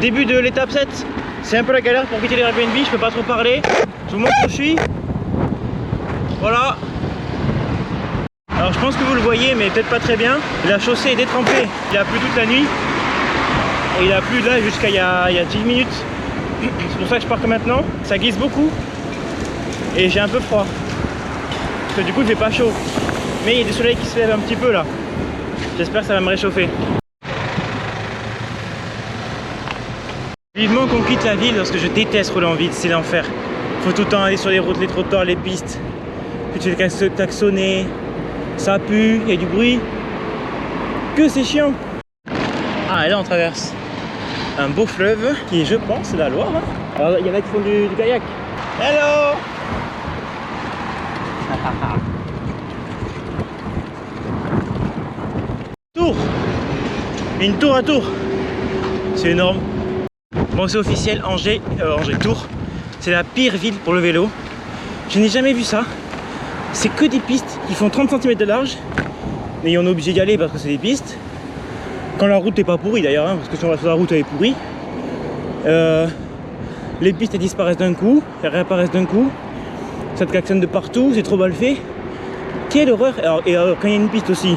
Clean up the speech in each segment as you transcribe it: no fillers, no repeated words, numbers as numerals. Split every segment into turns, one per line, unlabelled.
début de l'étape 7. C'est un peu la galère pour quitter les Airbnb, je peux pas trop parler. Je vous montre où je suis. Voilà. Alors je pense que vous le voyez, mais peut-être pas très bien. La chaussée est détrempée. Il a plu toute la nuit. Et il a plu là jusqu'à il y a 10 minutes. C'est pour ça que je pars que maintenant. Ça glisse beaucoup. Et j'ai un peu froid. Parce que du coup il fait pas chaud. Mais il y a des soleils qui se lèvent un petit peu là. J'espère que ça va me réchauffer. Vivement qu'on quitte la ville parce que je déteste rouler en ville, c'est l'enfer. Faut tout le temps aller sur les routes, les trottoirs, les pistes. Puis tu fais klaxonner, ça pue, il y a du bruit. Que c'est chiant. Ah et là on traverse un beau fleuve qui est, je pense, la Loire. Hein. Alors il y en a qui font du kayak. Hello. Tours. Une tour à Tours. C'est énorme. Bon, c'est officiel, Angers Tours, c'est la pire ville pour le vélo. Je n'ai jamais vu ça. C'est que des pistes qui font 30 cm de large. Mais on est obligé d'y aller parce que c'est des pistes. Quand la route n'est pas pourrie d'ailleurs, hein, parce que sur la route elle est pourrie. Les pistes elles disparaissent d'un coup, elles réapparaissent d'un coup. Ça te klaxonne de partout, c'est trop mal fait. Quelle horreur. Alors, quand il y a une piste aussi,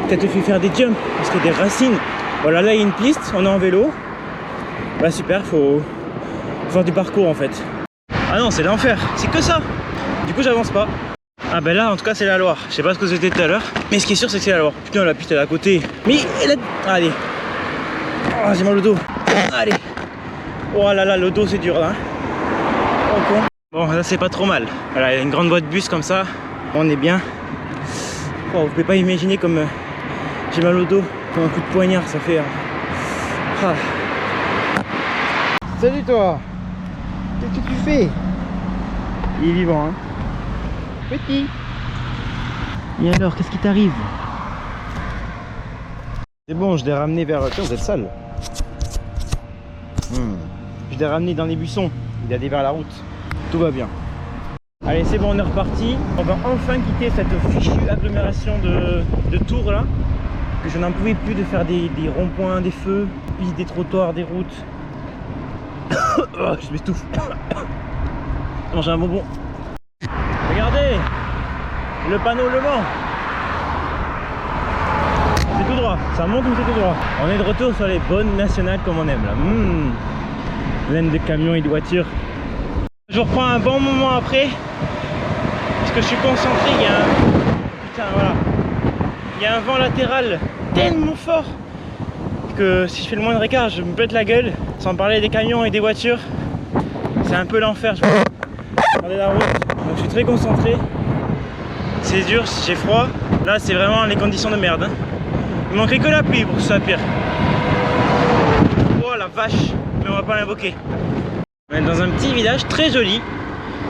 ça te fait faire des jumps parce qu'il y a des racines. Voilà, là il y a une piste, on est en vélo. Bah super, faut faire du parcours en fait. Ah non, c'est l'enfer, c'est que ça. Du coup j'avance pas. Ah ben là en tout cas c'est la Loire. Je sais pas ce que c'était tout à l'heure, mais ce qui est sûr c'est que c'est la Loire. Putain, la piste elle est à côté. Mais elle a... Allez. Oh, j'ai mal au dos. Allez. Oh là là, le dos c'est dur là. Oh con. Bon là c'est pas trop mal. Voilà, il y a une grande voie de bus comme ça. On est bien. Oh, vous pouvez pas imaginer comme j'ai mal au dos. Comme un coup de poignard ça fait. Ah. Salut toi. Qu'est-ce que tu fais? Il est vivant hein. Petit. Et alors, qu'est-ce qui t'arrive? C'est bon, je l'ai ramené vers... Tiens, vous êtes sale. Je l'ai ramené dans les buissons. Il est allé vers la route. Tout va bien. Allez, c'est bon, on est reparti. On va enfin quitter cette fichue agglomération de Tours là. Que je n'en pouvais plus de faire des ronds-points, des feux, des trottoirs, des routes. Oh, je m'étouffe. Manger un bonbon. Regardez le panneau Le Mans. C'est tout droit, ça monte ou c'est tout droit. On est de retour sur les bonnes nationales comme on aime là. Laine de camions et de voitures. Je reprends un bon moment après. Parce que je suis concentré, il y a un... Putain voilà. Il y a un vent latéral tellement fort que si je fais le moindre écart, je me pète la gueule. Sans parler des camions et des voitures. C'est un peu l'enfer. Regardez la route. Donc je suis très concentré. C'est dur, j'ai froid. Là c'est vraiment les conditions de merde. Hein. Il manquerait que la pluie pour que ce soit pire. Oh la vache. Mais on va pas l'invoquer. On est dans un petit village très joli.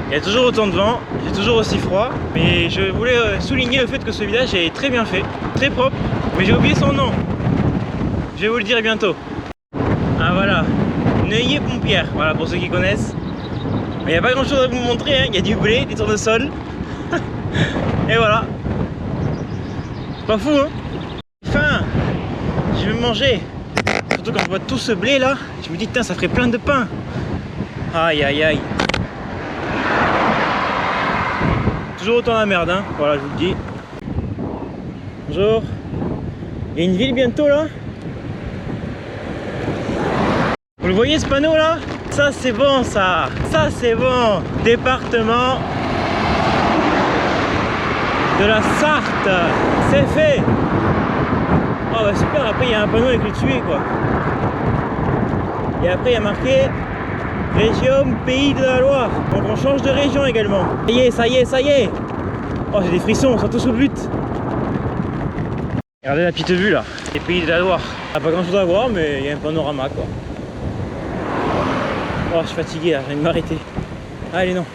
Il y a toujours autant de vent. J'ai toujours aussi froid. Mais je voulais souligner le fait que ce village est très bien fait. Très propre. Mais j'ai oublié son nom. Je vais vous le dire bientôt. Ah voilà. Neuilly-Pompière. Voilà pour ceux qui connaissent. Mais il n'y a pas grand chose à vous montrer, hein. Il y a du blé, des tournesols. Et voilà. C'est pas fou hein. Faim. Je vais manger. Surtout quand je vois tout ce blé là. Je me dis putain ça ferait plein de pain. Aïe aïe aïe. Toujours autant la merde hein. Voilà je vous le dis. Bonjour. Il y a une ville bientôt là. Vous le voyez ce panneau là? Ça c'est bon ça. Ça c'est bon. Département de la Sarthe. C'est fait. Oh bah super, après il y a un panneau avec le tué quoi. Et après il y a marqué région Pays de la Loire. Donc on change de région également. Ça y est, ça y est, ça y est. Oh j'ai des frissons, on sent tous au but. Regardez la petite vue là. Les Pays de la Loire. Il n'y a pas grand chose à voir mais il y a un panorama quoi. Oh je suis fatigué là, j'ai envie de m'arrêter. Allez non.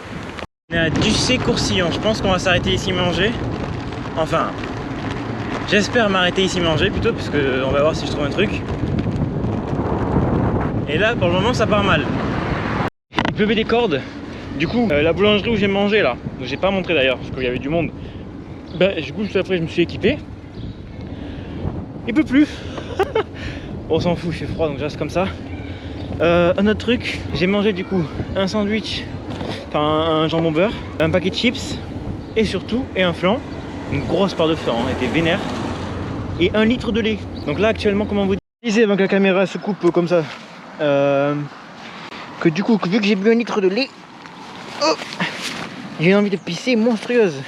On est à Ducé-Courcillon, je pense qu'on va s'arrêter ici manger. Enfin, j'espère m'arrêter ici manger plutôt, parce qu'on va voir si je trouve un truc. Et là, pour le moment, ça part mal. Il pleuvait des cordes. Du coup, la boulangerie où j'ai mangé là, que j'ai pas montré d'ailleurs, parce qu'il y avait du monde. Du coup, juste après, je me suis équipé. Il pleut plus. On s'en fout, il fait froid donc je reste comme ça. Un autre truc, j'ai mangé du coup un sandwich, enfin un jambon beurre, un paquet de chips et surtout un flan, une grosse part de flan, hein, était vénère, et 1 litre de lait. Donc là actuellement, comment vous dire avant que la caméra se coupe comme ça, que du coup vu que j'ai bu 1 litre de lait, oh, j'ai une envie de pisser monstrueuse.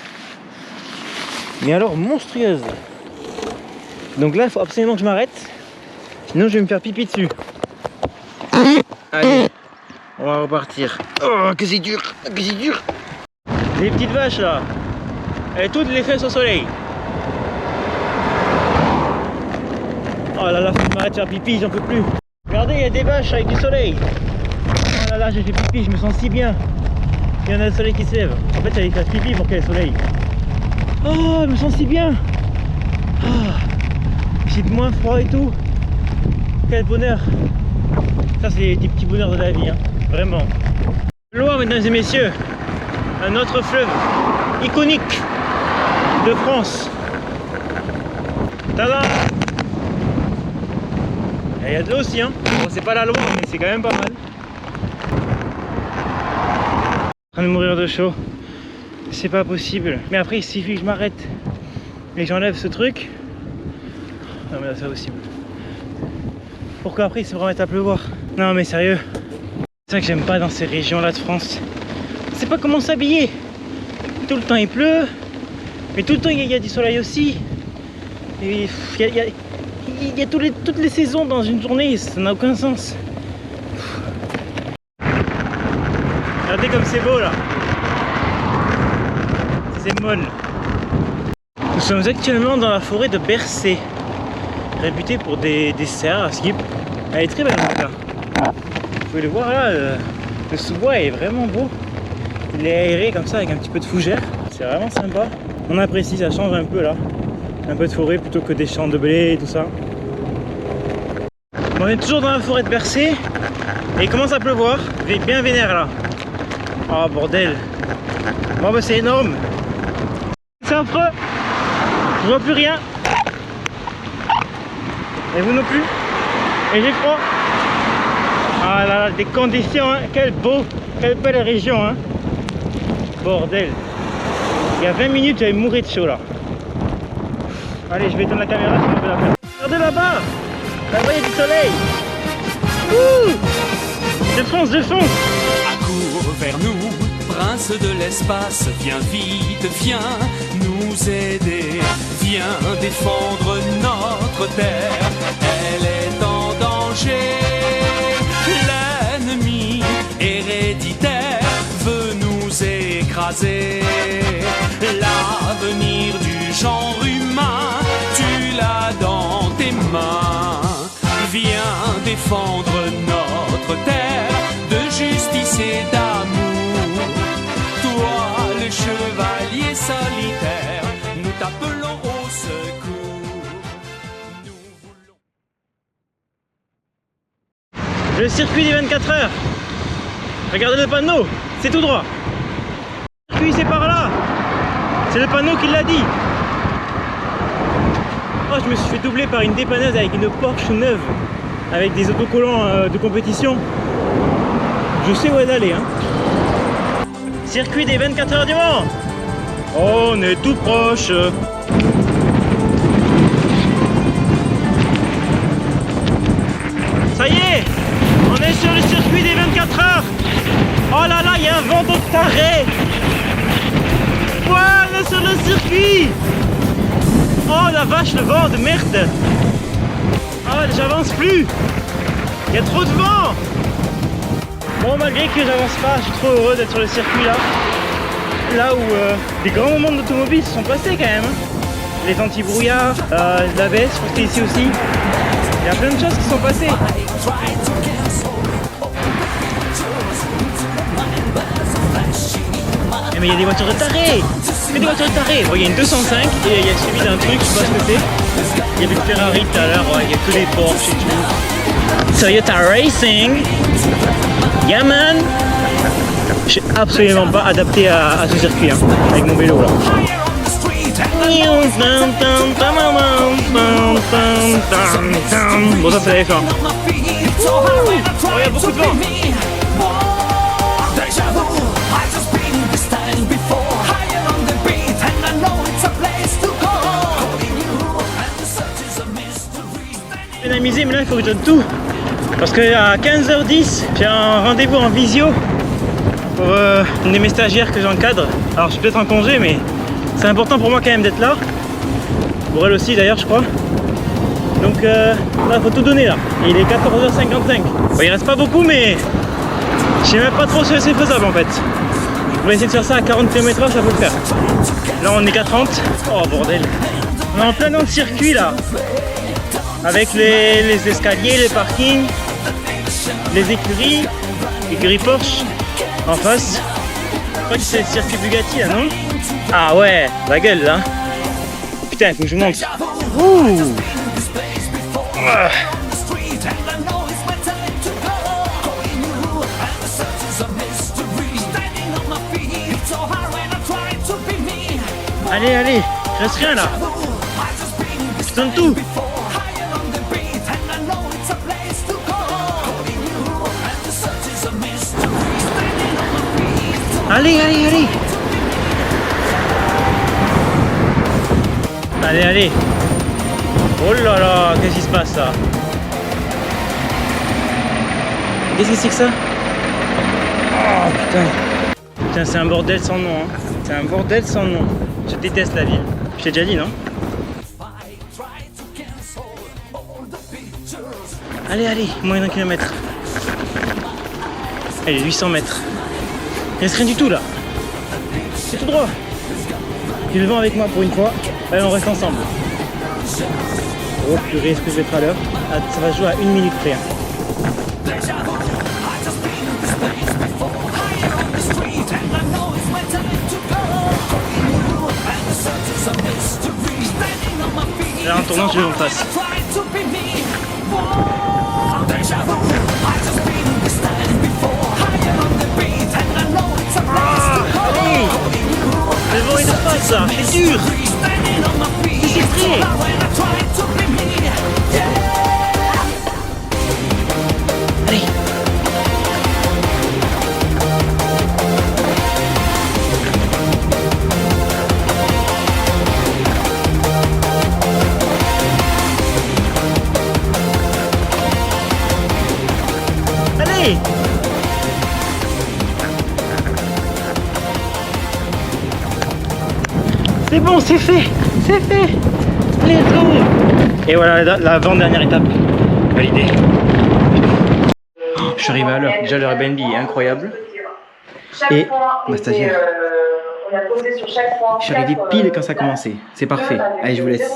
Mais alors monstrueuse. Donc là il faut absolument que je m'arrête, sinon je vais me faire pipi dessus. Allez, on va repartir. Oh, que c'est dur, que c'est dur. Les petites vaches là, elles toutes les fesses au soleil. Oh là là, faut que je m'arrête de faire pipi, j'en peux plus. Regardez, il y a des vaches avec du soleil. Oh là là, j'ai fait pipi, je me sens si bien. Il y en a le soleil qui se lève. En fait, j'allais faire pipi pour qu'il y ait le soleil. Oh, je me sens si bien. Oh, j'ai moins froid et tout. Quel bonheur. Ça, c'est des petits bonheurs de la vie, hein. Vraiment. Le Loire, mesdames et messieurs, un autre fleuve iconique de France. Tada! Il y a de l'eau aussi, hein. Bon, c'est pas la Loire, mais c'est quand même pas mal. En train de mourir de chaud. C'est pas possible. Mais après, il suffit que je m'arrête et que j'enlève ce truc. Non, mais là, c'est possible. Pourquoi après, il se remettre à pleuvoir? Non, mais sérieux. C'est ça que j'aime pas dans ces régions-là de France. C'est pas comment s'habiller. Tout le temps, il pleut. Mais tout le temps, il y a du soleil aussi. Et il y a toutes les saisons dans une journée, ça n'a aucun sens. Regardez comme c'est beau là. C'est molle. Nous sommes actuellement dans la forêt de Bercé, réputée pour des cerfs à skip. Elle est très belle là. Vous pouvez le voir là, le sous-bois est vraiment beau. Il est aéré comme ça avec un petit peu de fougère. C'est vraiment sympa. On apprécie, ça change un peu là. Un peu de forêt plutôt que des champs de blé et tout ça. On est toujours dans la forêt de Bercé et il commence à pleuvoir, bien vénère là. Oh bordel. Bon bah c'est énorme. C'est affreux. Je vois plus rien. Et vous non plus. Et j'ai froid. Ah là là, des conditions, hein. Quelle belle région, hein. Bordel. Il y a 20 minutes, j'allais mourir de chaud là. Allez, je vais éteindre la caméra si on peut la faire. Regardez là-bas. Là-bas, il y a du soleil. Ouh, je fonce.
Accours vers nous, prince de l'espace, viens vite, viens nous aider, viens défendre notre terre, elle est en danger. L'ennemi héréditaire veut nous écraser. L'avenir du genre humain, tu l'as dans tes mains. Viens défendre notre terre de justice et d'amour. Toi, le chevalier solitaire, nous t'appelons au secours. Nous voulons...
Le circuit des 24 heures. Regardez le panneau, c'est tout droit. Le circuit, c'est par là. C'est le panneau qui l'a dit. Oh, je me suis fait doubler par une dépanneuse avec une Porsche neuve, avec des autocollants de compétition. Je sais où elle allait, hein. Circuit des 24 heures du Mans. Oh, on est tout proche. Ça y est, on est sur le circuit des 24 heures. Oh là là, il y a un vent de taré. Voilà sur le circuit. Oh la vache, le vent de merde. Oh, j'avance plus. Il y a trop de vent. Bon, malgré que j'avance pas, je suis trop heureux d'être sur le circuit là. Là où des grands moments d'automobile se sont passés quand même. Les anti-brouillards, l'ABS, je crois que c'était ici aussi. Il y a plein de choses qui sont passées. Mais il y a des voitures de tarés. Mais des voitures de tarés. Bon, il y a une 205 et il y a suivi d'un truc, je sais pas ce que c'est. Il y avait une Ferrari tout à l'heure, il y a que des Porsche et tout. Toyota Racing. Yeah man. Je suis absolument pas adapté à ce circuit, hein, avec mon vélo là. Bon, ça c'est la F1. Oh, il y a beaucoup de vent. Je vais m'amuser, mais là il faut que je donne tout. Parce qu'à 15h10, j'ai un rendez-vous en visio pour une de mes stagiaires que j'encadre. Alors je suis peut-être en congé, mais c'est important pour moi quand même d'être là. Pour elle aussi d'ailleurs, je crois. Donc là, il faut tout donner là. Et il est 14h55. Bon, il reste pas beaucoup, mais je sais même pas trop si c'est faisable en fait. On va essayer de faire ça à 40 km/h, ça peut le faire. Là, on est qu'à 30. Oh bordel. On est en plein dans le circuit là. Avec les escaliers, les parkings, les écuries Porsche en face. Je crois que c'est le circuit Bugatti là, non? Ah ouais, la gueule là. Putain, il faut que je monte. Ouh. Ah. Allez, allez, il reste rien là. Je donne tout. Allez, allez, allez. Allez, allez. Oh là là, qu'est-ce qui se passe là? Qu'est-ce que c'est que ça? Oh putain. Putain, c'est un bordel sans nom. Hein. C'est un bordel sans nom. Je déteste la ville. Je t'ai déjà dit, non? Allez, allez, moins d'un kilomètre. Allez, 800 mètres. Il reste rien du tout là. C'est tout droit. Tu le vent avec moi pour une fois. Allez, on reste ensemble. Oh purée, est-ce que je vais être à l'heure? Ah, ça va se jouer à 1 minute près. Hein. Là en tournant, je vais en face. Allez, le vent est de face là, c'est dur. C'est prêt. Allez. Allez. C'est bon, c'est fait. C'est fait. Let's go. Et voilà l'avant-dernière étape validée. Oh, je suis arrivé à l'heure. Déjà l'Airbnb est incroyable. Et ma stagiaire. Je suis arrivé pile quand ça a commencé. C'est parfait. Allez, je vous laisse.